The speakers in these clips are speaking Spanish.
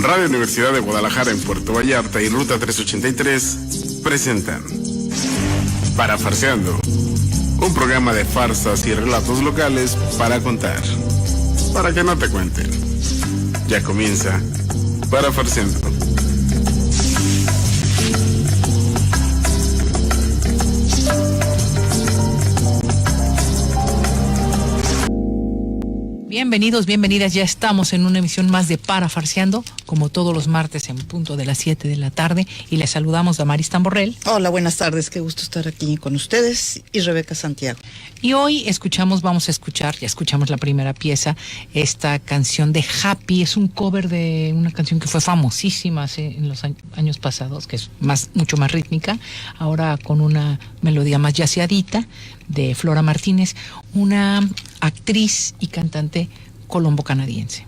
Radio Universidad de Guadalajara en Puerto Vallarta y Ruta 383 presentan Parafarseando, un programa de farsas y relatos locales para contar, para que no te cuenten. Ya comienza Parafarseando. Bienvenidos, bienvenidas, ya estamos en una emisión más de Parafarseando, como todos los martes en punto de las 7 de la tarde, y les saludamos Damaris Tamborrell. Hola, buenas tardes, qué gusto estar aquí con ustedes, y Rebeca Santiago. Y hoy vamos a escuchar, ya escuchamos la primera pieza, esta canción de Happy, es un cover de una canción que fue famosísima en los años pasados, que es mucho más rítmica, ahora con una melodía más yaceadita, de Flora Martínez, una actriz y cantante colombo-canadiense.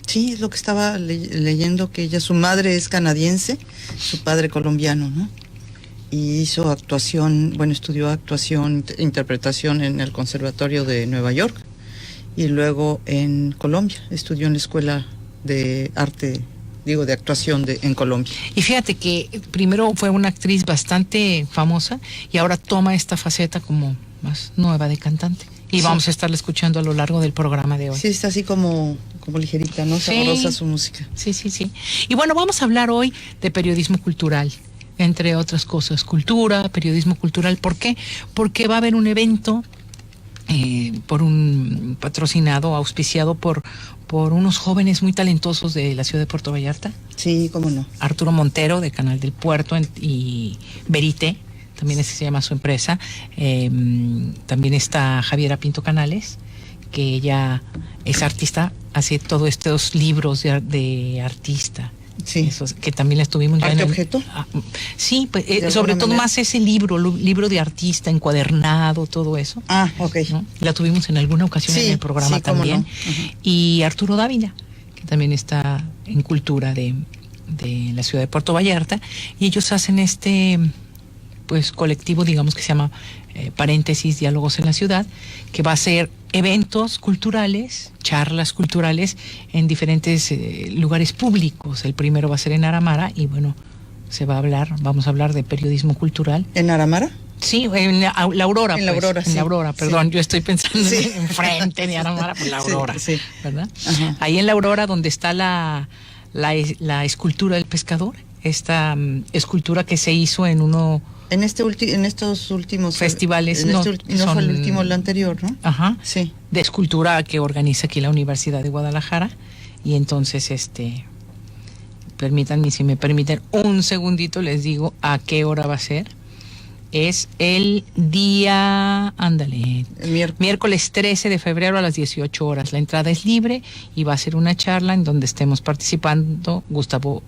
Sí, es lo que estaba leyendo, que su madre es canadiense, su padre colombiano, ¿no? Y hizo actuación, estudió actuación, interpretación en el Conservatorio de Nueva York, y luego en Colombia, estudió en la Escuela de Arte, de actuación en Colombia. Y fíjate que primero fue una actriz bastante famosa, y ahora toma esta faceta como más nueva de cantante. Y sí, vamos a estarla escuchando a lo largo del programa de hoy. Sí, está así como ligerita, ¿no? Sabrosa su música. Sí. Y bueno, vamos a hablar hoy de periodismo cultural, entre otras cosas. Cultura, periodismo cultural. ¿Por qué? Porque va a haber un evento patrocinado, auspiciado por unos jóvenes muy talentosos de la ciudad de Puerto Vallarta. Sí, cómo no. Arturo Montero, de Canal del Puerto, y Verité, también ese se llama su empresa. También está Javiera Pinto Canales, que ella es artista, hace todos estos libros de artista. Sí. Esos, que también la estuvimos ¿Arte objeto? Sí, pues, sobre todo manera, más ese libro de artista, encuadernado, todo eso. Ah, ok. ¿No? La tuvimos en alguna ocasión en el programa también. No. Y Arturo Dávila, que también está en cultura de la ciudad de Puerto Vallarta, y ellos hacen colectivo, digamos, que se llama paréntesis Diálogos en la Ciudad, que va a ser eventos culturales, charlas culturales en diferentes lugares públicos. El primero va a ser en Aramara, y vamos a hablar de periodismo cultural. ¿En Aramara? Sí, en la Aurora. En la Aurora, En la Aurora, perdón, sí. Yo estoy pensando en frente de Aramara, pues la Aurora, sí. ¿Verdad? Ajá. Ahí en la Aurora, donde está la escultura del pescador, esta escultura que se hizo en estos últimos festivales. No fue el último, el anterior, ¿no? Ajá. Sí. De escultura que organiza aquí la Universidad de Guadalajara. Y entonces, si me permiten un segundito, les digo a qué hora va a ser. Es el día, el miércoles 13 de febrero a las 18 horas. La entrada es libre y va a ser una charla en donde estemos participando Gustavo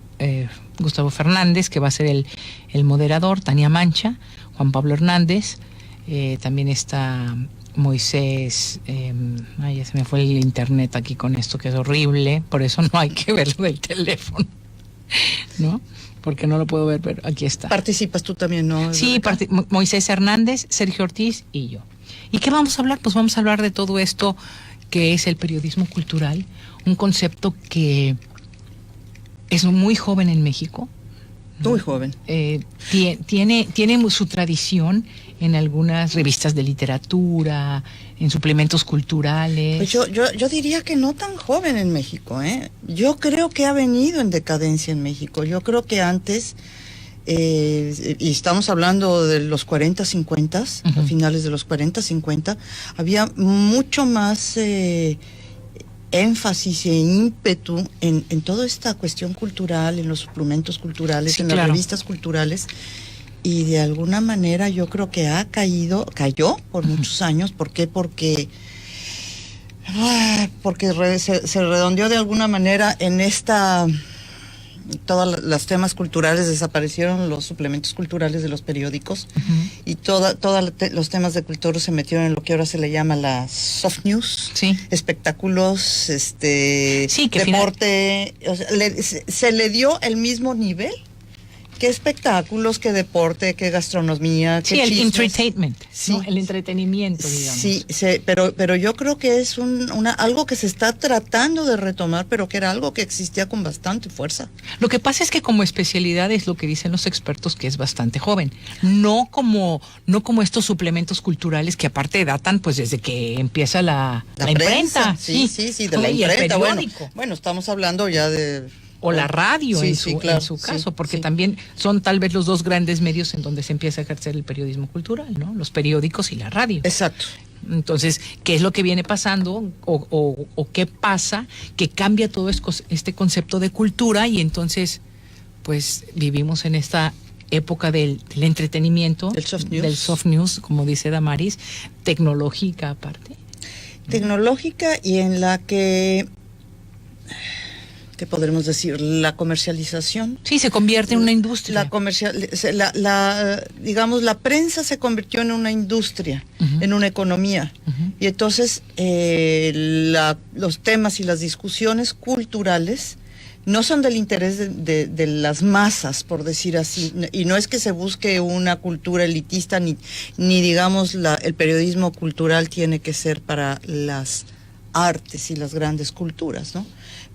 Fernández, que va a ser el moderador, Tania Mancha, Juan Pablo Hernández, también está Moisés, ya se me fue el internet aquí con esto, que es horrible, por eso no hay que verlo del teléfono, ¿no? Porque no lo puedo ver, pero aquí está. Participas tú también, ¿no? Sí, Moisés Hernández, Sergio Ortiz y yo. ¿Y qué vamos a hablar? Pues vamos a hablar de todo esto que es el periodismo cultural, un concepto que es muy joven en México. Muy joven. Tiene su tradición en algunas revistas de literatura, en suplementos culturales. Pues yo diría que no tan joven en México, ¿eh? Yo creo que ha venido en decadencia en México. Yo creo que antes, y estamos hablando de los 40, 50, a finales de los 40, 50, había mucho más énfasis e ímpetu en toda esta cuestión cultural, en los suplementos culturales, sí, en claro, las revistas culturales, y de alguna manera yo creo que cayó por muchos años. ¿Por qué? Porque se redondeó de alguna manera en todos los temas culturales, desaparecieron los suplementos culturales de los periódicos, y todos los temas de cultura se metieron en lo que ahora se le llama la soft news, sí, espectáculos, deporte, o sea, se le dio el mismo nivel qué espectáculos, qué deporte, qué gastronomía, qué el chismes. entertainment, Sí. ¿no? El entretenimiento, digamos. Sí, pero yo creo que es algo que se está tratando de retomar, pero que era algo que existía con bastante fuerza. Lo que pasa es que como especialidad es lo que dicen los expertos, que es bastante joven, no como estos suplementos culturales que aparte datan pues desde que empieza la imprenta. Sí, de la imprenta. Bueno, estamos hablando ya de... O la radio, en claro, su caso, porque también son tal vez los dos grandes medios en donde se empieza a ejercer el periodismo cultural, ¿no? Los periódicos y la radio. Exacto. Entonces, ¿qué es lo que viene pasando o qué pasa que cambia todo este concepto de cultura? Y entonces, pues vivimos en esta época del entretenimiento, del soft news, como dice Damaris, tecnológica aparte. Tecnológica y en la que... ¿qué podremos decir? La comercialización. Sí, se convierte en una industria. Digamos, la prensa se convirtió en una industria, en una economía. Y entonces los temas y las discusiones culturales no son del interés de las masas, por decir así. Y no es que se busque una cultura elitista, ni digamos, el periodismo cultural tiene que ser para las artes y las grandes culturas, ¿no?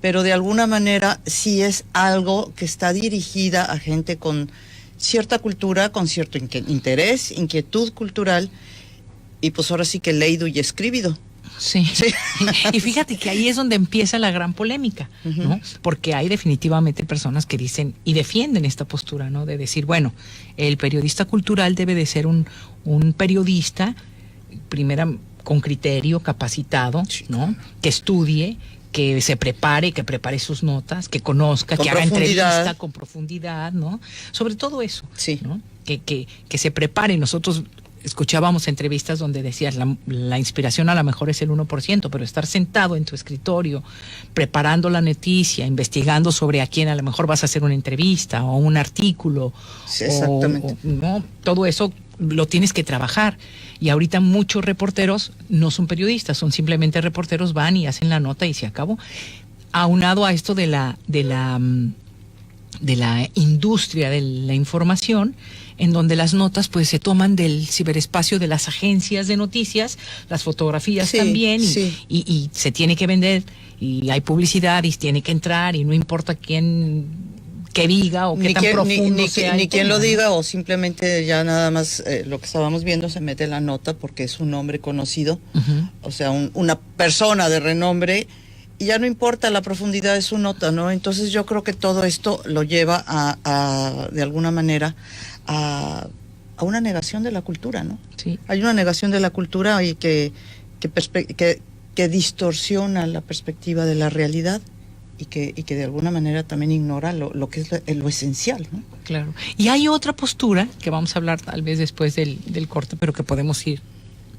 Pero de alguna manera sí es algo que está dirigida a gente con cierta cultura, con cierto interés, inquietud cultural, y pues ahora sí que leído y escribido. Sí. Y fíjate que ahí es donde empieza la gran polémica, ¿no? Porque hay definitivamente personas que dicen y defienden esta postura, ¿no? De decir, bueno, el periodista cultural debe de ser un periodista, primero, con criterio, capacitado, ¿no? Que estudie, que se prepare, que prepare sus notas, que conozca, que haga entrevista con profundidad, ¿no? Sobre todo eso, ¿no? Que se prepare. Nosotros escuchábamos entrevistas donde decías, la inspiración a lo mejor es el 1%, pero estar sentado en tu escritorio, preparando la noticia, investigando sobre a quién a lo mejor vas a hacer una entrevista o un artículo, exactamente. ¿no? Todo eso lo tienes que trabajar. Y ahorita muchos reporteros no son periodistas, son simplemente reporteros, van y hacen la nota y se acabó. Aunado a esto de la industria de la información, en donde las notas pues se toman del ciberespacio de las agencias de noticias, las fotografías también, y se tiene que vender, y hay publicidad y tiene que entrar, y no importa quién que diga o qué tan profundo sea. Ni quien lo diga, o simplemente ya nada más lo que estábamos viendo, se mete la nota porque es un hombre conocido, o sea, una persona de renombre, y ya no importa la profundidad de su nota, ¿no? Entonces yo creo que todo esto lo lleva a de alguna manera, a una negación de la cultura, ¿no? Sí. Hay una negación de la cultura y que distorsiona la perspectiva de la realidad. Y que de alguna manera también ignora lo que es lo esencial, ¿no? Claro. Y hay otra postura que vamos a hablar tal vez después del corte, pero que podemos ir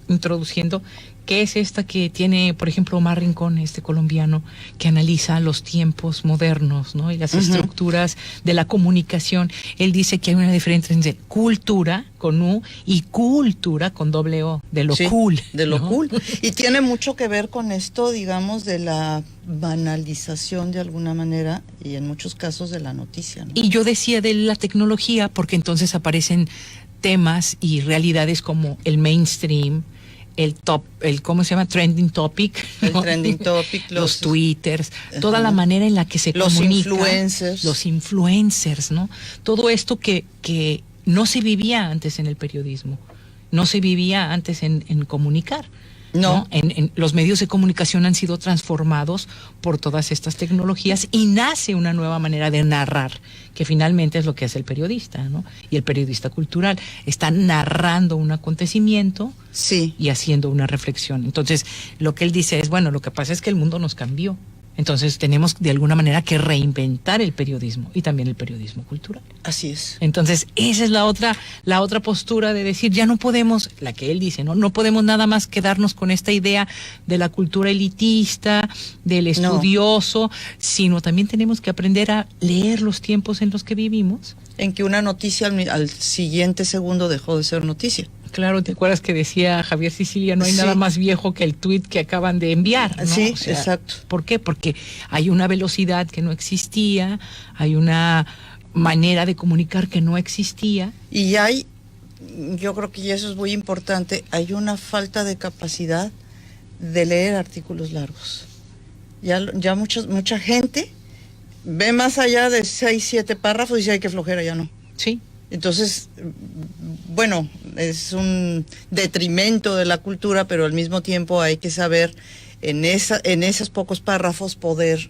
introduciendo, que es esta que tiene, por ejemplo, Omar Rincón, este colombiano, que analiza los tiempos modernos, ¿no? Y las estructuras de la comunicación. Él dice que hay una diferencia entre cultura con U y cultura con doble O, de lo cool. De lo cool. Y tiene mucho que ver con esto, digamos, de la banalización de alguna manera, y en muchos casos de la noticia, ¿no? Y yo decía de la tecnología, porque entonces aparecen temas y realidades como el mainstream, ¿cómo se llama? Trending topic, ¿no? El trending topic, los twitters, toda la manera en la que se comunica. Los influencers, ¿no? Todo esto que no se vivía antes en el periodismo, no se vivía antes en comunicar. ¿No? Los medios de comunicación han sido transformados por todas estas tecnologías y nace una nueva manera de narrar, que finalmente es lo que hace el periodista, ¿no? Y el periodista cultural está narrando un acontecimiento y haciendo una reflexión. Entonces, lo que él dice es, bueno, lo que pasa es que el mundo nos cambió. Entonces tenemos de alguna manera que reinventar el periodismo y también el periodismo cultural. Así es. Entonces esa es la otra postura de decir, ya no podemos, la que él dice, no podemos nada más quedarnos con esta idea de la cultura elitista, del estudioso, sino también tenemos que aprender a leer los tiempos en los que vivimos. En que una noticia al siguiente segundo dejó de ser noticia. Claro, ¿te acuerdas que decía Javier Sicilia, no hay nada más viejo que el tuit que acaban de enviar, ¿no? Sí, o sea, exacto. ¿por qué? Porque hay una velocidad que no existía, hay una manera de comunicar que no existía. Y yo creo que eso es muy importante, hay una falta de capacidad de leer artículos largos. Ya mucha gente ve más allá de 6, 7 párrafos y dice, ay, qué flojera, ya no. Sí. Entonces, bueno, es un detrimento de la cultura, pero al mismo tiempo hay que saber en esos pocos párrafos poder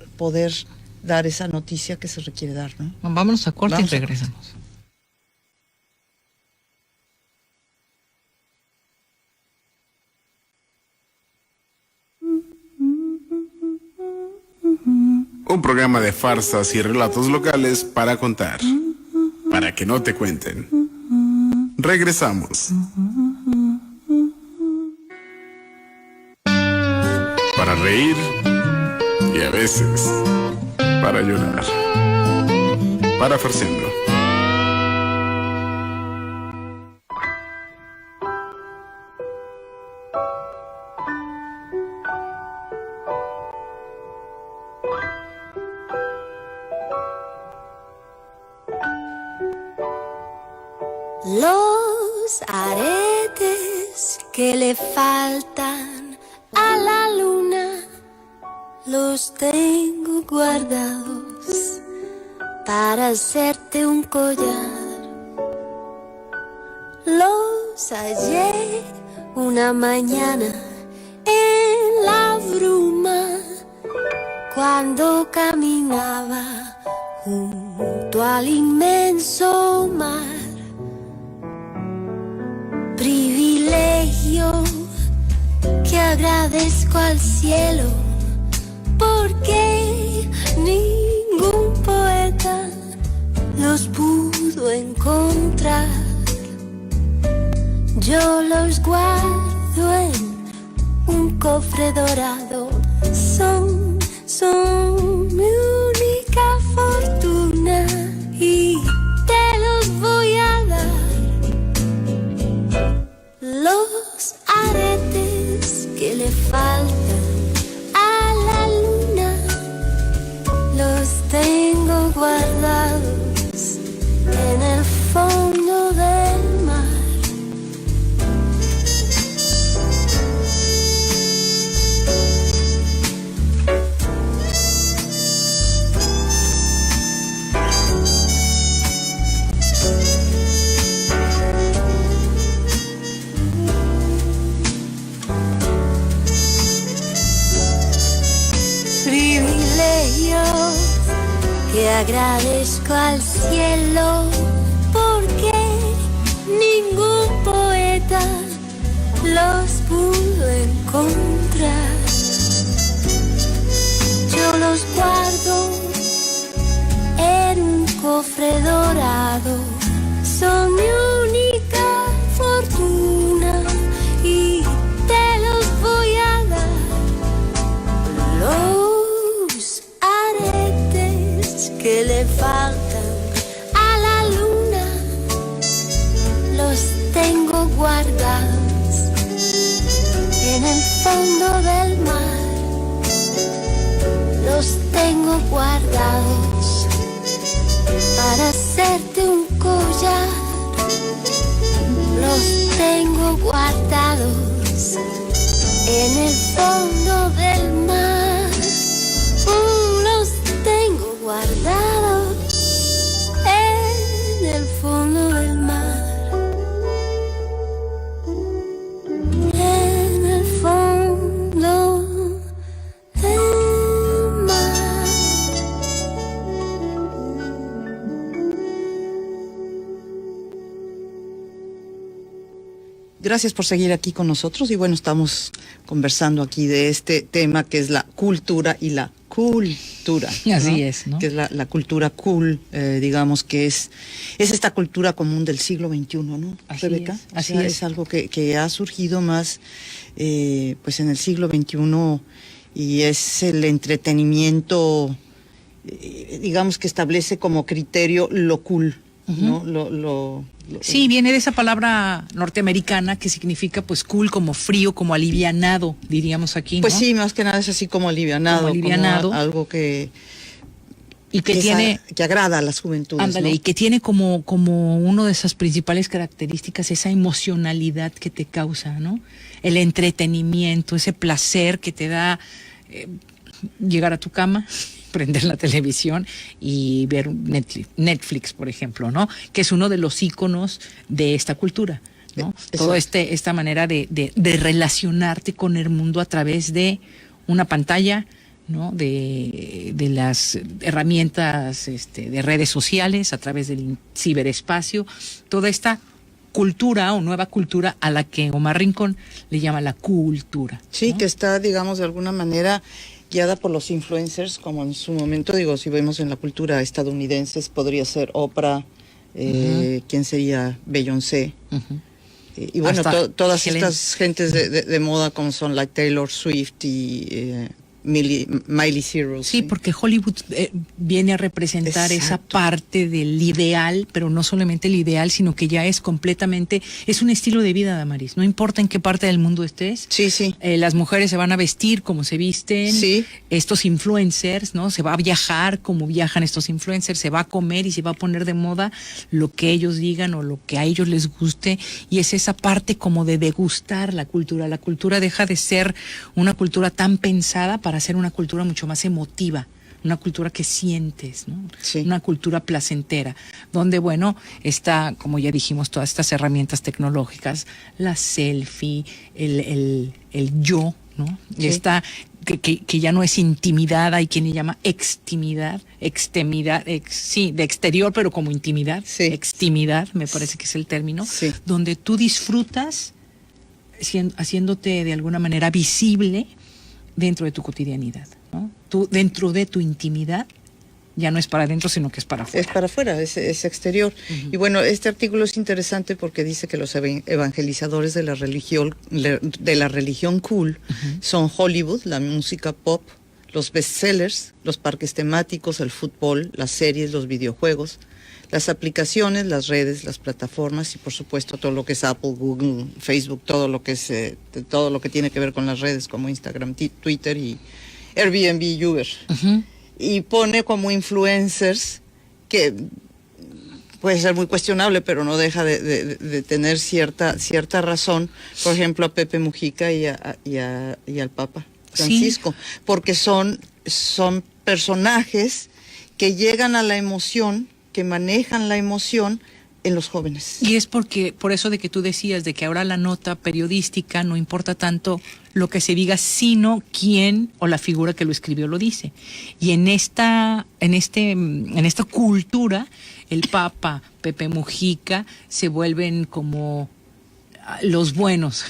dar esa noticia que se requiere dar, ¿no? Vámonos a corte y regresamos. Un programa de farsas y relatos locales para contar, para que no te cuenten. Regresamos. Para reír y a veces para llorar. Para Farciendo. Los aretes que le faltan a la luna los tengo guardados para hacerte un collar. Los hallé una mañana en la bruma cuando caminaba junto al inmenso mar. Privilegio que agradezco al cielo, porque ningún poeta los pudo encontrar. Yo los guardo en un cofre dorado, son mi única fortuna y te los voy a dar. Los aretes que le faltan a la luna los tengo guardados en el fondo del mar. Que agradezco al cielo, porque ningún poeta los pudo encontrar. Yo los guardo en un cofre dorado, son mi única fortuna y te los voy a dar. Que le faltan a la luna los tengo guardados en el fondo del mar. Los tengo guardados para hacerte un collar. Los tengo guardados en el fondo del mar. Los tengo guardados en el fondo del mar, en el fondo del mar. Gracias por seguir aquí con nosotros y bueno, estamos conversando aquí de este tema que es la cultura y la cultura. Así ¿no? es, ¿no? Que es la cultura cool, digamos que es esta cultura común del siglo XXI, ¿no, así Rebeca? Es, así es. Es algo que ha surgido más pues en el siglo XXI y es el entretenimiento, digamos que establece como criterio lo cool, ¿no? Sí, viene de esa palabra norteamericana que significa pues cool, como frío, como alivianado, diríamos aquí, ¿no? Pues sí, más que nada es así como alivianado. Como alivianado. Como algo que... Y que tiene... que agrada a las juventudes. Ándale, ¿no? y que tiene como una de esas principales características esa emocionalidad que te causa, ¿no? El entretenimiento, ese placer que te da llegar a tu cama, prender la televisión y ver Netflix, por ejemplo, ¿no? Que es uno de los íconos de esta cultura, ¿no? Todo esta manera de relacionarte con el mundo a través de una pantalla, ¿no? De las herramientas de redes sociales, a través del ciberespacio, toda esta cultura o nueva cultura a la que Omar Rincón le llama la cultura. Sí, ¿no? que está, digamos, de alguna manera guiada por los influencers, como en su momento, digo, si vemos en la cultura estadounidense, podría ser Oprah, ¿quién sería? Beyoncé. Y bueno, todas estas gentes de moda como son like Taylor Swift y Miley Cyrus. Sí, porque Hollywood viene a representar esa parte del ideal, pero no solamente el ideal, sino que ya es completamente, es un estilo de vida, Damaris. No importa en qué parte del mundo estés. Sí, sí. Las mujeres se van a vestir como se visten. Sí. Estos influencers, ¿no? Se va a viajar como viajan estos influencers, se va a comer y se va a poner de moda lo que ellos digan o lo que a ellos les guste. Y es esa parte como de degustar la cultura. La cultura deja de ser una cultura tan pensada para ser una cultura mucho más emotiva, una cultura que sientes, ¿no? Sí. Una cultura placentera, donde, bueno, está, como ya dijimos, todas estas herramientas tecnológicas, la selfie, el yo, ¿no? Sí. Está, que ya no es intimidad, hay quien le llama extimidad, sí, de exterior, pero como intimidad, sí. Extimidad, me parece que es el término, sí. donde tú disfrutas haciéndote de alguna manera visible dentro de tu cotidianidad, ¿no? Tú, dentro de tu intimidad, ya no es para adentro, sino que es para afuera. Es para afuera, es exterior. Y bueno, este artículo es interesante porque dice que los evangelizadores de la religión cool son Hollywood, la música pop, los bestsellers, los parques temáticos, el fútbol, las series, los videojuegos, las aplicaciones, las redes, las plataformas y por supuesto todo lo que es Apple, Google, Facebook, todo lo que tiene que ver con las redes como Instagram, Twitter y Airbnb y Uber. Y pone como influencers que puede ser muy cuestionable, pero no deja de tener cierta razón, por ejemplo a Pepe Mujica y al Papa Francisco, sí. Porque son personajes que llegan a la emoción, que manejan la emoción en los jóvenes. Y es por eso de que tú decías de que ahora la nota periodística no importa tanto lo que se diga, sino quién o la figura que lo escribió lo dice. Y en esta cultura, el Papa, Pepe Mujica, se vuelven como los buenos.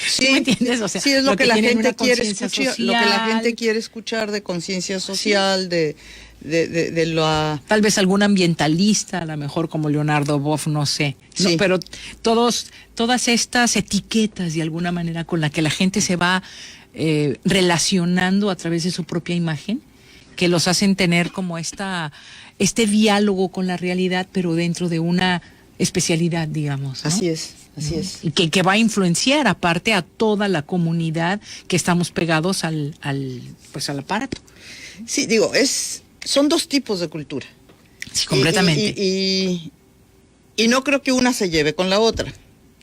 Sí, ¿me entiendes? O sea, sí, es lo que la gente quiere escuchar, social, lo que la gente quiere escuchar de conciencia social, sí. de la... Tal vez algún ambientalista, a lo mejor como Leonardo Boff, no sé. Sí. No, pero todas estas etiquetas de alguna manera con la que la gente se va relacionando a través de su propia imagen, que los hacen tener como este diálogo con la realidad, pero dentro de una especialidad, digamos, ¿no? Así es. Así es. Y que va a influenciar aparte a toda la comunidad que estamos pegados al aparato. Sí, digo, son dos tipos de cultura. Sí, completamente. Y no creo que una se lleve con la otra,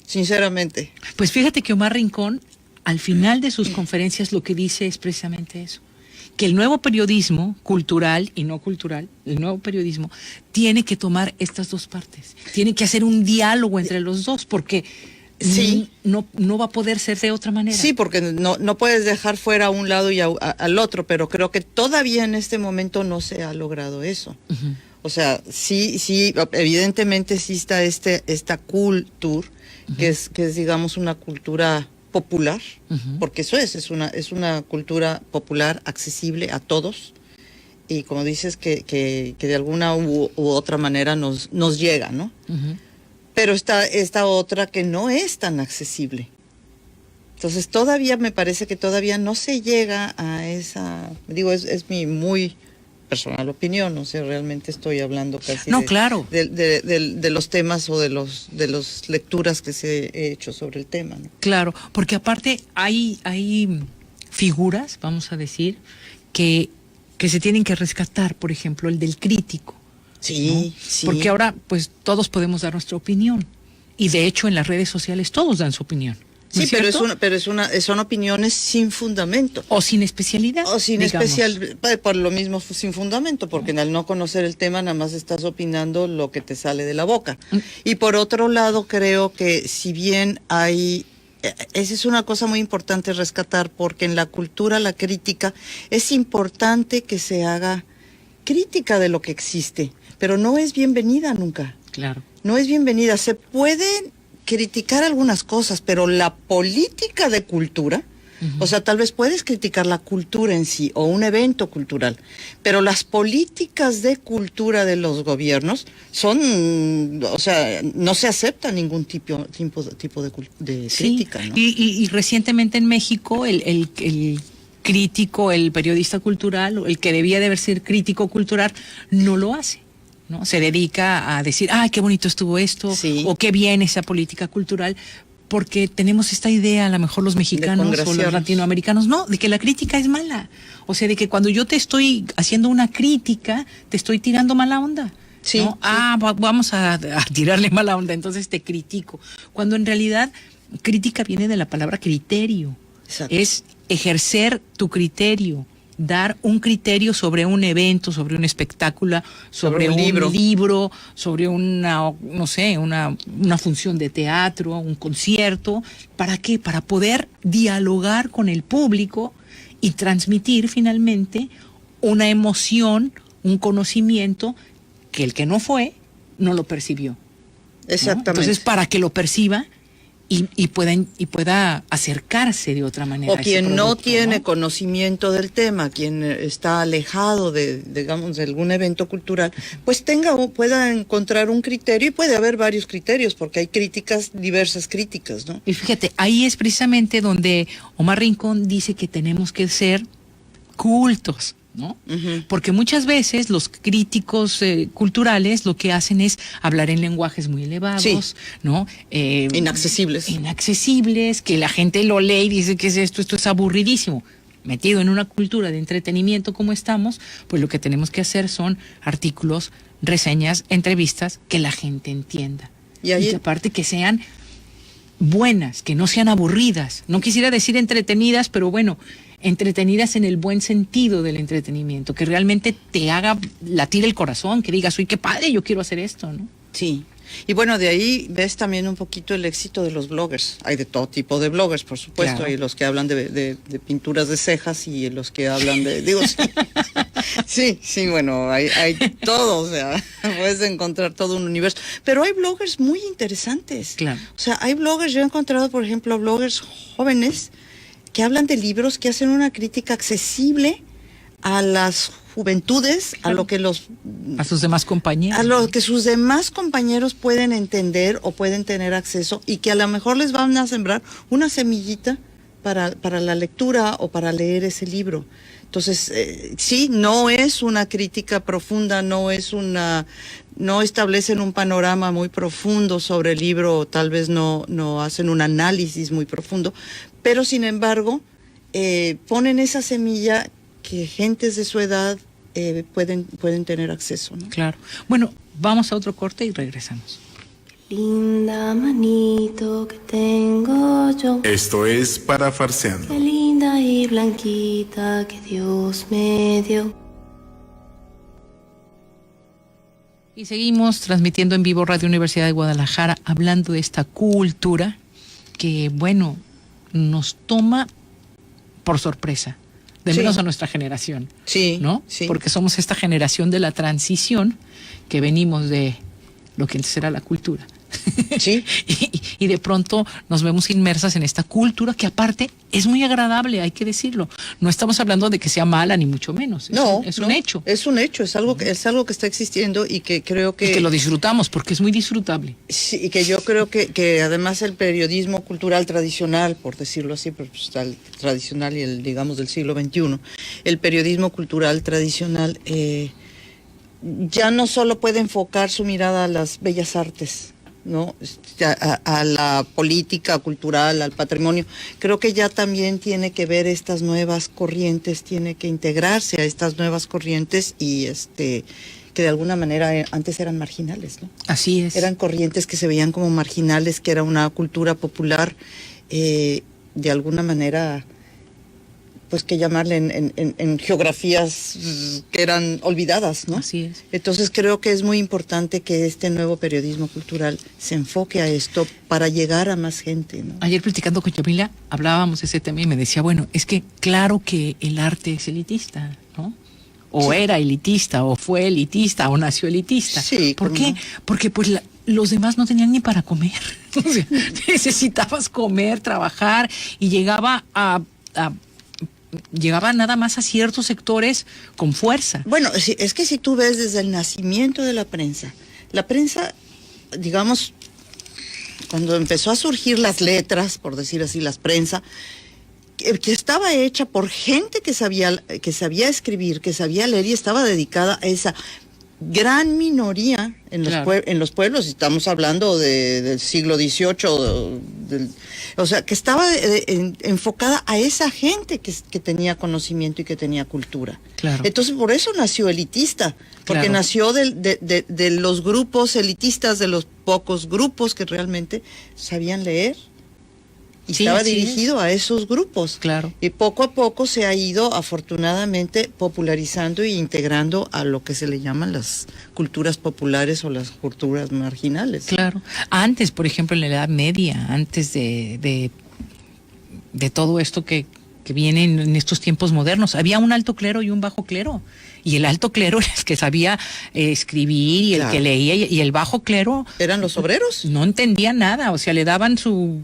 sinceramente. Pues fíjate que Omar Rincón, al final de sus conferencias, lo que dice es precisamente eso. Que el nuevo periodismo, cultural y no cultural, el nuevo periodismo, tiene que tomar estas dos partes. Tiene que hacer un diálogo entre los dos, porque sí. no va a poder ser de otra manera. Sí, porque no puedes dejar fuera a un lado y al otro, pero creo que todavía en este momento no se ha logrado eso. O sea, sí, evidentemente sí está esta cultura, que es digamos una cultura popular, porque eso es una cultura popular accesible a todos y como dices que de alguna u otra manera nos llega, ¿no? Pero está esta otra que no es tan accesible. Entonces todavía me parece que todavía no se llega a esa, digo, es mi muy personal opinión, no sé, realmente estoy hablando casi claro. de los temas o de las lecturas que se he hecho sobre el tema, ¿no? Claro, porque aparte hay figuras, vamos a decir, que que se tienen que rescatar, por ejemplo, el del crítico. Sí, ¿no? sí. Porque ahora, pues, todos podemos dar nuestra opinión. Y de hecho, en las redes sociales todos dan su opinión. ¿No Sí, es pero cierto? son opiniones sin fundamento. O sin especialidad. O sin digamos. especial, por lo mismo sin fundamento, porque al no conocer el tema nada más estás opinando lo que te sale de la boca. Y por otro lado, creo que si bien hay, esa es una cosa muy importante rescatar, porque en la cultura, la crítica, es importante que se haga crítica de lo que existe, pero no es bienvenida nunca. Claro. No es bienvenida. Se pueden criticar algunas cosas, pero la política de cultura, o sea, tal vez puedes criticar la cultura en sí o un evento cultural, pero las políticas de cultura de los gobiernos son, o sea, no se acepta ningún tipo de crítica, ¿no? Y recientemente en México el crítico, el periodista cultural, el que debía de haber sido crítico cultural, no lo hace. ¿No? Se dedica a decir, qué bonito estuvo esto, sí, o qué bien esa política cultural, porque tenemos esta idea, a lo mejor los mexicanos o los latinoamericanos, no, de que la crítica es mala. O sea, de que cuando yo te estoy haciendo una crítica, te estoy tirando mala onda. Sí, ¿no? Sí. Vamos a tirarle mala onda, entonces te critico. Cuando en realidad crítica viene de la palabra criterio. Exacto. Es ejercer tu criterio, dar un criterio sobre un evento, sobre un espectáculo, sobre un libro, sobre una, no sé, una función de teatro, un concierto. ¿Para qué? Para poder dialogar con el público y transmitir finalmente una emoción, un conocimiento que el que no fue no lo percibió. Exactamente. ¿no? Entonces, para que lo perciba y pueda acercarse de otra manera. O quien producto, no tiene ¿no? conocimiento del tema, quien está alejado de, digamos, de algún evento cultural, pues pueda encontrar un criterio, y puede haber varios criterios, porque hay diversas críticas, ¿no? Y fíjate, ahí es precisamente donde Omar Rincón dice que tenemos que ser cultos, ¿no? Uh-huh. Porque muchas veces los críticos culturales lo que hacen es hablar en lenguajes muy elevados, sí, ¿no? Inaccesibles, que la gente lo lee y dice que es esto es aburridísimo. Metido en una cultura de entretenimiento como estamos, pues lo que tenemos que hacer son artículos, reseñas, entrevistas que la gente entienda. Y que aparte que sean buenas, que no sean aburridas. No quisiera decir entretenidas, pero bueno, entretenidas en el buen sentido del entretenimiento, que realmente te haga latir el corazón, que digas, uy, qué padre, yo quiero hacer esto, ¿no? Sí. Y bueno, de ahí ves también un poquito el éxito de los bloggers. Hay de todo tipo de bloggers, por supuesto. Claro. Hay los que hablan de pinturas de cejas y los que hablan de... Digo, sí, bueno, hay todo, o sea, puedes encontrar todo un universo. Pero hay bloggers muy interesantes. Claro. O sea, hay bloggers, yo he encontrado, por ejemplo, bloggers jóvenes que hablan de libros, que hacen una crítica accesible a las juventudes, claro, a sus demás compañeros, a lo que sus demás compañeros pueden entender o pueden tener acceso, y que a lo mejor les van a sembrar una semillita para la lectura o para leer ese libro. Entonces, sí, no es una crítica profunda, no establecen un panorama muy profundo sobre el libro, tal vez no hacen un análisis muy profundo, pero sin embargo, ponen esa semilla que gentes de su edad pueden tener acceso, ¿no? Claro. Bueno, vamos a otro corte y regresamos. Linda manito que tengo yo. Esto es Parafarseando. Qué linda y blanquita que Dios me dio. Y seguimos transmitiendo en vivo Radio Universidad de Guadalajara, hablando de esta cultura que, bueno, nos toma por sorpresa, de menos a nuestra generación. Sí, ¿no? Sí. Porque somos esta generación de la transición que venimos de lo que antes era la cultura. Sí. y de pronto nos vemos inmersas en esta cultura que aparte es muy agradable, hay que decirlo. No estamos hablando de que sea mala ni mucho menos. Es un hecho. Es un hecho, es algo que está existiendo y que creo que... Y que lo disfrutamos porque es muy disfrutable. Sí, y que yo creo que además el periodismo cultural tradicional, por decirlo así, pues está el tradicional y el, digamos, del siglo XXI, el periodismo cultural tradicional ya no solo puede enfocar su mirada a las bellas artes, ¿no? A la política cultural, al patrimonio. Creo que ya también tiene que ver estas nuevas corrientes, tiene que integrarse a estas nuevas corrientes y que de alguna manera antes eran marginales, ¿no? Así es. Eran corrientes que se veían como marginales, que era una cultura popular, de alguna manera, pues que llamarle en geografías que eran olvidadas, ¿no? Así es. Entonces creo que es muy importante que este nuevo periodismo cultural se enfoque a esto para llegar a más gente, ¿no? Ayer platicando con Yamila hablábamos de ese tema y me decía, bueno, es que claro que el arte es elitista, ¿no? O era elitista, o fue elitista, o nació elitista. Sí. ¿Por qué? Porque pues los demás no tenían ni para comer. O sea, necesitabas comer, trabajar, y llegaba nada más a ciertos sectores con fuerza. Bueno, es que si tú ves desde el nacimiento de la prensa, digamos, cuando empezó a surgir las letras, por decir así, las prensa, que estaba hecha por gente que sabía escribir, que sabía leer y estaba dedicada a esa gran minoría en los pueblos, estamos hablando del siglo XVIII, o sea, que estaba enfocada a esa gente que tenía conocimiento y que tenía cultura. Claro. Entonces, por eso nació elitista, porque claro. nació de los grupos elitistas, de los pocos grupos que realmente sabían leer. Y sí, estaba dirigido a esos grupos. Claro. Y poco a poco se ha ido, afortunadamente, popularizando e integrando a lo que se le llaman las culturas populares o las culturas marginales. Claro. Antes, por ejemplo, en la Edad Media, antes de todo esto que viene en estos tiempos modernos, había un alto clero y un bajo clero. Y el alto clero era el que sabía escribir y el que leía, y el bajo clero... ¿Eran los obreros? No entendía nada, o sea, le daban su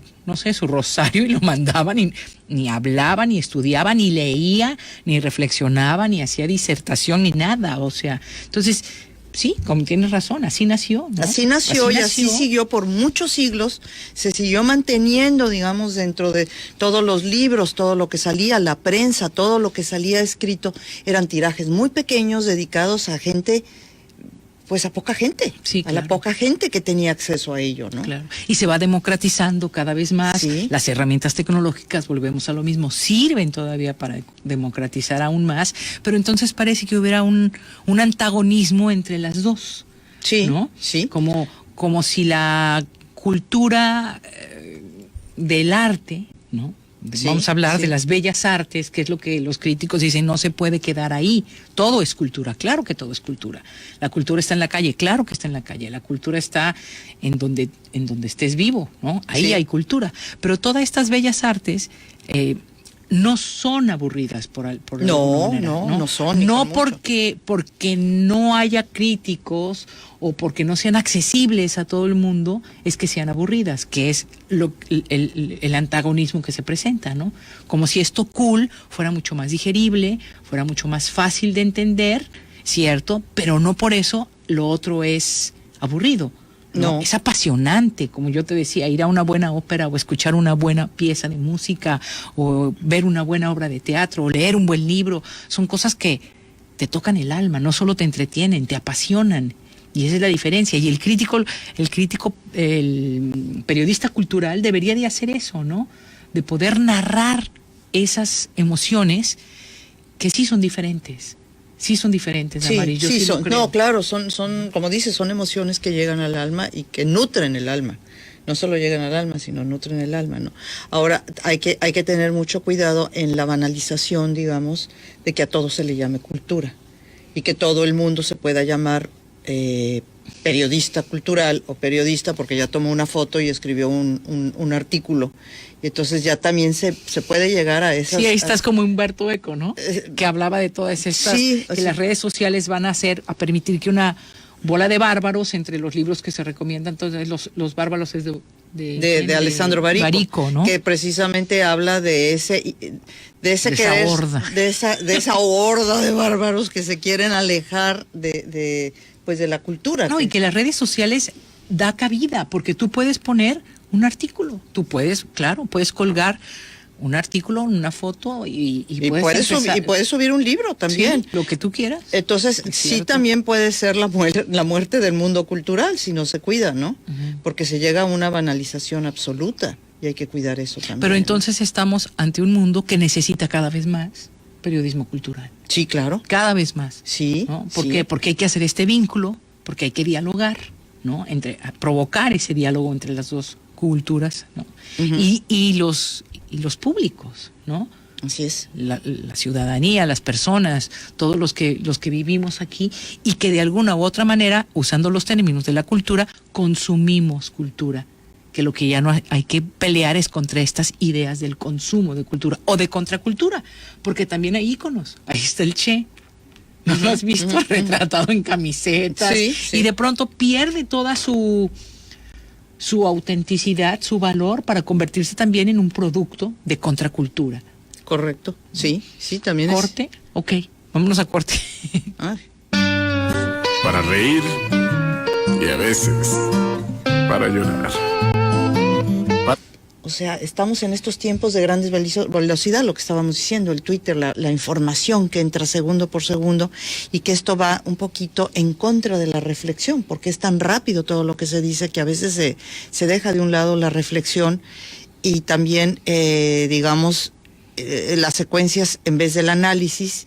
rosario y lo mandaban, y ni hablaba, ni estudiaba, ni leía, ni reflexionaba, ni hacía disertación, ni nada, o sea, entonces... Sí, como tienes razón, así nació, ¿no? Así nació y así siguió por muchos siglos, se siguió manteniendo, digamos, dentro de todos los libros, todo lo que salía, la prensa, todo lo que salía escrito, eran tirajes muy pequeños dedicados a gente, pues a poca gente, sí, claro. A la poca gente que tenía acceso a ello, ¿no? Claro. Y se va democratizando cada vez más, sí. Las herramientas tecnológicas, volvemos a lo mismo, sirven todavía para democratizar aún más, pero entonces parece que hubiera un antagonismo entre las dos, sí, ¿no? Sí. Como si la cultura del arte, ¿no? Vamos a hablar de las bellas artes, que es lo que los críticos dicen, no se puede quedar ahí. Todo es cultura, claro que todo es cultura. La cultura está en la calle, claro que está en la calle. La cultura está en donde estés vivo, ¿no? Ahí hay cultura. Pero todas estas bellas artes no son aburridas por alguna manera, no son. No porque no haya críticos o porque no sean accesibles a todo el mundo, es que sean aburridas, que es el antagonismo que se presenta, ¿no? Como si esto cool fuera mucho más digerible, fuera mucho más fácil de entender, ¿cierto? Pero no por eso lo otro es aburrido. No, es apasionante, como yo te decía, ir a una buena ópera o escuchar una buena pieza de música o ver una buena obra de teatro o leer un buen libro, son cosas que te tocan el alma, no solo te entretienen, te apasionan, y esa es la diferencia. Y el periodista cultural debería de hacer eso, ¿no? De poder narrar esas emociones que sí son diferentes. Sí son diferentes, Damaris. Sí, son, no, claro, son, como dices, son emociones que llegan al alma y que nutren el alma. No solo llegan al alma, sino nutren el alma, ¿no? Ahora, hay que tener mucho cuidado en la banalización, digamos, de que a todo se le llame cultura y que todo el mundo se pueda llamar periodista cultural o periodista porque ya tomó una foto y escribió un artículo. Y entonces ya también se puede llegar a esas... Sí, ahí estás como Humberto Eco, ¿no? Que hablaba de todas estas... Sí, que las redes sociales van a permitir que una bola de bárbaros entre los libros que se recomiendan, entonces los bárbaros es de Alessandro Barico, ¿no? Que precisamente habla de esa horda de bárbaros que se quieren alejar de la cultura. No, y que las redes sociales da cabida, porque tú puedes poner un artículo, tú puedes colgar un artículo, una foto y puedes subir un libro también. Sí, lo que tú quieras. Entonces, sí también puede ser la muerte del mundo cultural si no se cuida, ¿no? Porque se llega a una banalización absoluta y hay que cuidar eso también. Pero entonces estamos ante un mundo que necesita cada vez más periodismo cultural. Sí, claro. Cada vez más. Sí. ¿No? ¿Por qué? Porque hay que hacer este vínculo, porque hay que dialogar, ¿no? Provocar ese diálogo entre las dos culturas, ¿no? Y los públicos, ¿no? Así es. La ciudadanía, las personas, todos los que vivimos aquí y que de alguna u otra manera, usando los términos de la cultura, consumimos cultura. Que lo que ya no hay que pelear es contra estas ideas del consumo de cultura o de contracultura, porque también hay íconos. Ahí está el Che, ¿no lo has visto? Retratado en camisetas, sí. Y de pronto pierde toda su autenticidad, su valor para convertirse también en un producto de contracultura. Correcto, sí, también ¿Corte? Ok, vámonos a corte. Para reír y a veces para llorar. O sea, estamos en estos tiempos de grandes velocidad, lo que estábamos diciendo, el Twitter, la información que entra segundo por segundo, y que esto va un poquito en contra de la reflexión, porque es tan rápido todo lo que se dice que a veces se deja de un lado la reflexión y también, las secuencias en vez del análisis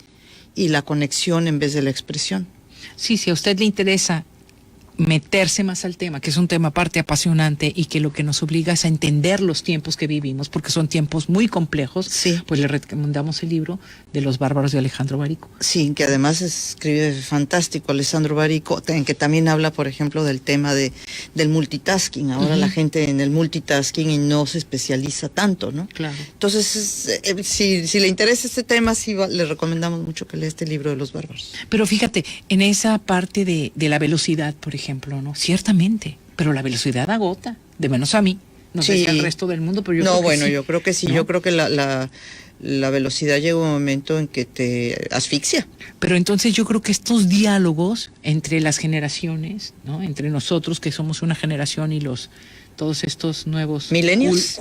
y la conexión en vez de la expresión. Sí, si a usted le interesa meterse más al tema, que es un tema aparte apasionante y que lo que nos obliga es a entender los tiempos que vivimos, porque son tiempos muy complejos, sí. Pues le recomendamos el libro de Los Bárbaros de Alejandro Barico. Sí, que además escribe fantástico Alejandro Barico, en que también habla, por ejemplo, del tema del multitasking. Ahora la gente en el multitasking y no se especializa tanto, ¿no? Claro. Entonces, si le interesa este tema, sí le recomendamos mucho que lea este libro de Los Bárbaros. Pero fíjate, en esa parte de la velocidad, por ejemplo, ¿no? Ciertamente, pero la velocidad agota, de menos a mí, no sé si al resto del mundo, pero yo creo que sí. Yo creo que sí, ¿no? Yo creo que la velocidad llega un momento en que te asfixia. Pero entonces yo creo que estos diálogos entre las generaciones, ¿no? Entre nosotros que somos una generación y todos estos nuevos millennials,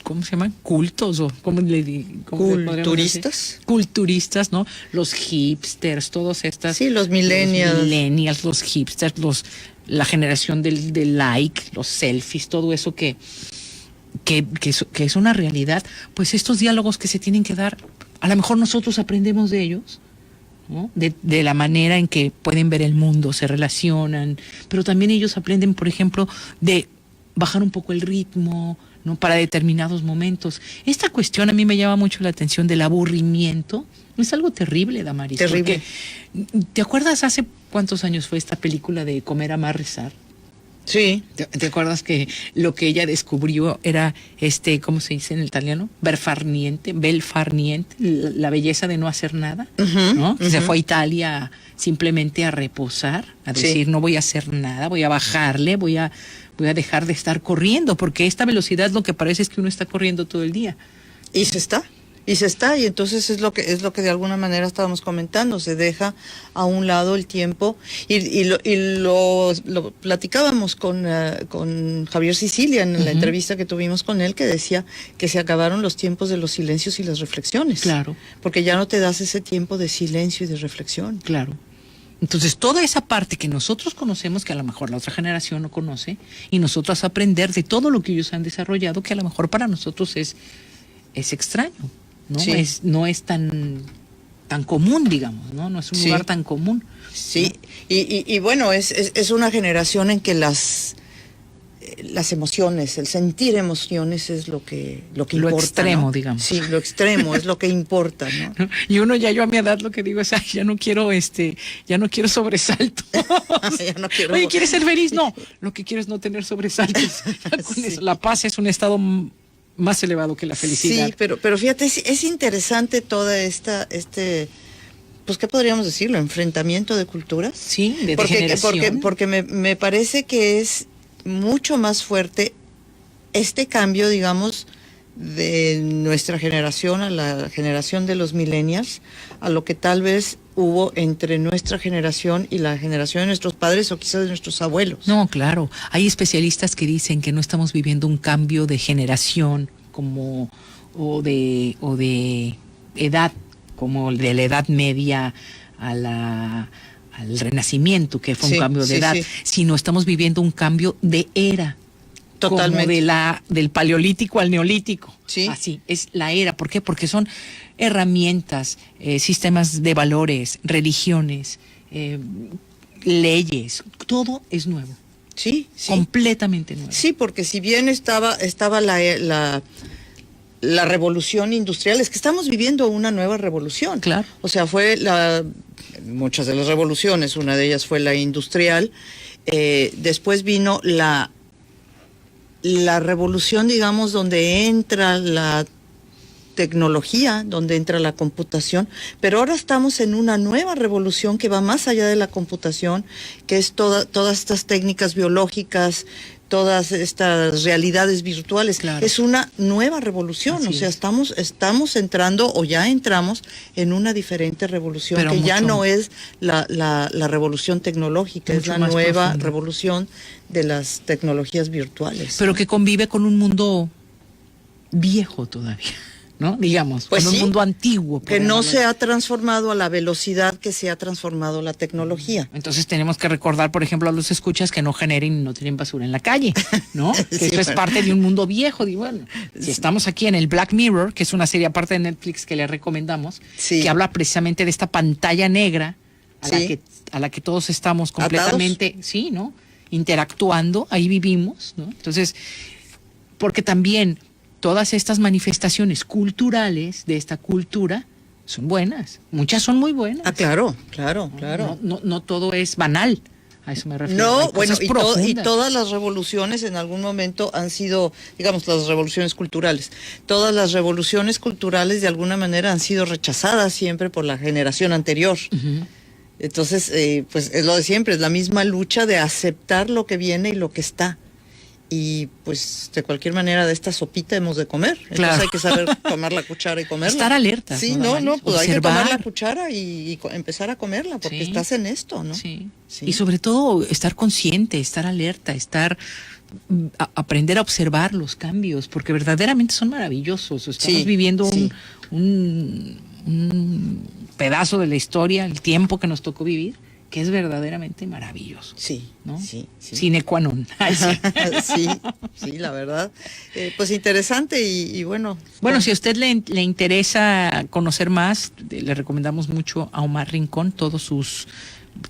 ¿cómo se llaman? Cultos o cómo le digo, culturistas, ¿no? Los hipsters, todas estas. Sí, los millennials, los hipsters, la generación del like, los selfies, todo eso que es una realidad. Pues estos diálogos que se tienen que dar, a lo mejor nosotros aprendemos de ellos, ¿no? De la manera en que pueden ver el mundo, se relacionan, pero también ellos aprenden, por ejemplo, de bajar un poco el ritmo, ¿no? Para determinados momentos. Esta cuestión a mí me llama mucho la atención del aburrimiento. Es algo terrible, Damaris. Terrible. Porque, ¿te acuerdas hace cuántos años fue esta película de Comer, Amar, Rezar? Sí. ¿Te acuerdas que lo que ella descubrió era ¿cómo se dice en el italiano? Bel far niente, la belleza de no hacer nada, ¿no? Se fue a Italia simplemente a reposar, a decir, no voy a hacer nada, voy a bajarle, voy a dejar de estar corriendo, porque esta velocidad lo que parece es que uno está corriendo todo el día. Y se está, y entonces es lo que de alguna manera estábamos comentando, se deja a un lado el tiempo, y lo platicábamos con Javier Sicilia en la entrevista que tuvimos con él, que decía que se acabaron los tiempos de los silencios y las reflexiones. Claro. Porque ya no te das ese tiempo de silencio y de reflexión. Claro. Entonces, toda esa parte que nosotros conocemos, que a lo mejor la otra generación no conoce, y nosotros aprender de todo lo que ellos han desarrollado, que a lo mejor para nosotros es extraño, ¿no? Sí. No es tan común, digamos, ¿no? No es un lugar tan común. Sí, ¿no? Y bueno, es una generación en que las emociones, el sentir emociones es lo que importa. Lo extremo, ¿no? digamos. Sí, lo extremo es lo que importa, ¿no? Y yo a mi edad lo que digo es, ya no quiero sobresaltos. Ya no quiero... Oye, ¿quieres ser feliz? No, lo que quiero es no tener sobresaltos. Con eso, la paz es un estado más elevado que la felicidad. Sí, pero fíjate, es interesante toda pues, ¿qué podríamos decirlo? Enfrentamiento de culturas. Sí, de generación. Porque me parece que es mucho más fuerte este cambio, digamos, de nuestra generación a la generación de los millennials, a lo que tal vez hubo entre nuestra generación y la generación de nuestros padres o quizás de nuestros abuelos. No, claro. Hay especialistas que dicen que no estamos viviendo un cambio de generación como o de edad, como de la Edad Media al Renacimiento, que fue un cambio de edad, sino estamos viviendo un cambio de era. Totalmente. Como del Paleolítico al Neolítico. Sí. Así, es la era. ¿Por qué? Porque son herramientas, sistemas de valores, religiones, leyes, todo es nuevo. Sí. Completamente nuevo. Sí, porque si bien estaba la revolución industrial, es que estamos viviendo una nueva revolución. Claro. O sea, muchas de las revoluciones, una de ellas fue la industrial, después vino la revolución, digamos, donde entra la tecnología, donde entra la computación, pero ahora estamos en una nueva revolución que va más allá de la computación, que es todas estas técnicas biológicas, todas estas realidades virtuales. Claro. Es una nueva revolución. Así o sea, estamos entrando o ya entramos en una diferente revolución, pero que ya no es la revolución tecnológica, es la nueva revolución de las tecnologías virtuales. Pero que convive con un mundo viejo todavía, ¿no? Digamos, pues con un mundo antiguo. Que no se ha transformado a la velocidad que se ha transformado la tecnología. Entonces tenemos que recordar, por ejemplo, a los escuchas que no generen y no tienen basura en la calle, ¿no? Que eso es parte de un mundo viejo. Y bueno, si estamos aquí en el Black Mirror, que es una serie aparte de Netflix que le recomendamos, que habla precisamente de esta pantalla negra a la que todos estamos completamente, ¿atados? Sí, ¿no? Interactuando, ahí vivimos, ¿no? Entonces, porque también todas estas manifestaciones culturales de esta cultura son buenas, muchas son muy buenas. Ah, claro. No todo es banal, a eso me refiero. No, bueno, y todas las revoluciones en algún momento han sido, digamos, las revoluciones culturales. Todas las revoluciones culturales de alguna manera han sido rechazadas siempre por la generación anterior. Uh-huh. Entonces, pues es lo de siempre, es la misma lucha de aceptar lo que viene y lo que está. Y pues de cualquier manera de esta sopita hemos de comer. Entonces claro. Hay que saber tomar la cuchara y comerla. Estar alerta. Sí, pues hay que tomar la cuchara y empezar a comerla porque estás en esto, ¿no? Sí. Y sobre todo estar consciente, estar alerta, aprender a observar los cambios, porque verdaderamente son maravillosos. Estamos viviendo un pedazo de la historia, el tiempo que nos tocó vivir, que es verdaderamente maravilloso. Sí, ¿no? Sí. Sine qua non. sí, la verdad. Pues interesante y bueno. Bueno, si a usted le interesa conocer más, le recomendamos mucho a Omar Rincón,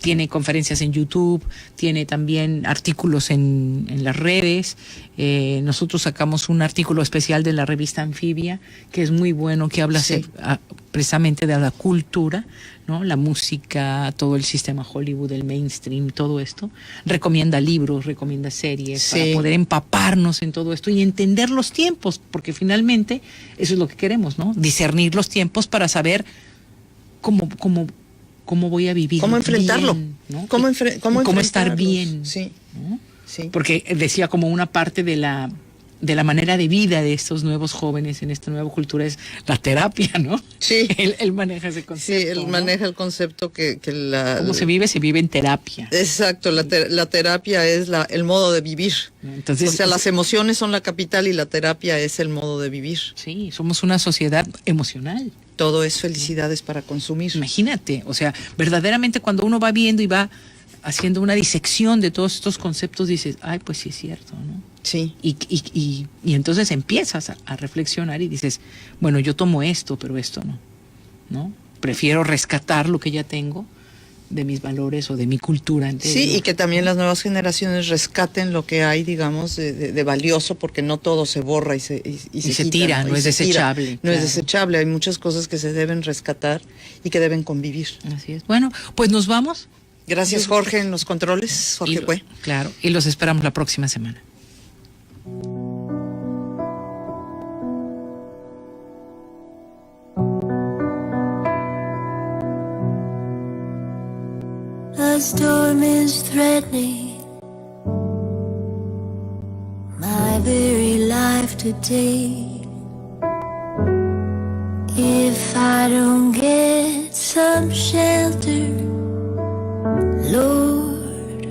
tiene conferencias en YouTube, tiene también artículos en las redes. Nosotros sacamos un artículo especial de la revista Anfibia, que es muy bueno, que habla precisamente de la cultura, ¿no? La música, todo el sistema Hollywood, el mainstream, todo esto. Recomienda libros, recomienda series, para poder empaparnos en todo esto y entender los tiempos, porque finalmente eso es lo que queremos, ¿no? Discernir los tiempos para saber cómo voy a vivir. ¿Cómo enfrentarlo? Bien, ¿no? ¿Cómo estar bien. Sí. ¿no? Sí. Porque decía como una parte de la manera de vida de estos nuevos jóvenes en esta nueva cultura es la terapia, ¿no? Sí. Él maneja ese concepto. Sí, él maneja el concepto que ¿Cómo se vive en terapia? Exacto, la terapia es el modo de vivir. Entonces, o sea, las emociones son la capital y la terapia es el modo de vivir. Sí, somos una sociedad emocional. Todo es felicidades para consumir. Imagínate, o sea, verdaderamente cuando uno va viendo y va haciendo una disección de todos estos conceptos, dices, ay, pues sí es cierto, ¿no? Sí. Y entonces empiezas a reflexionar y dices, bueno, yo tomo esto, pero esto no. Prefiero rescatar lo que ya tengo de mis valores o de mi cultura anterior. Sí, y que también las nuevas generaciones rescaten lo que hay, digamos, de valioso, porque no todo se borra y se tira, no es desechable. No es desechable, hay muchas cosas que se deben rescatar y que deben convivir. Así es. Bueno, pues nos vamos. Gracias, Jorge, en los controles. Jorge Cue. Claro, y los esperamos la próxima semana. A storm is threatening my very life today. If I don't get some shelter, Lord,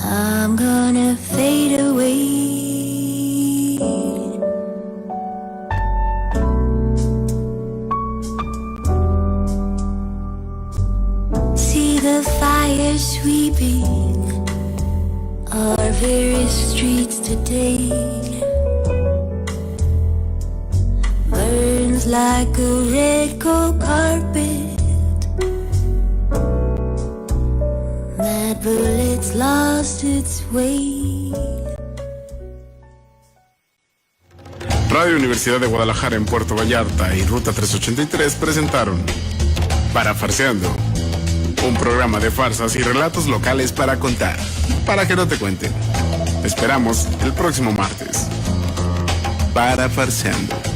I'm gonna fade away. the fire sweeping our very streets today. Burns like a red coat carpet. That bullet's lost its way. Radio Universidad de Guadalajara en Puerto Vallarta y Ruta 383 presentaron Parafarseando, un programa de farsas y relatos locales para contar, para que no te cuenten. Te esperamos el próximo martes. Parafarseando.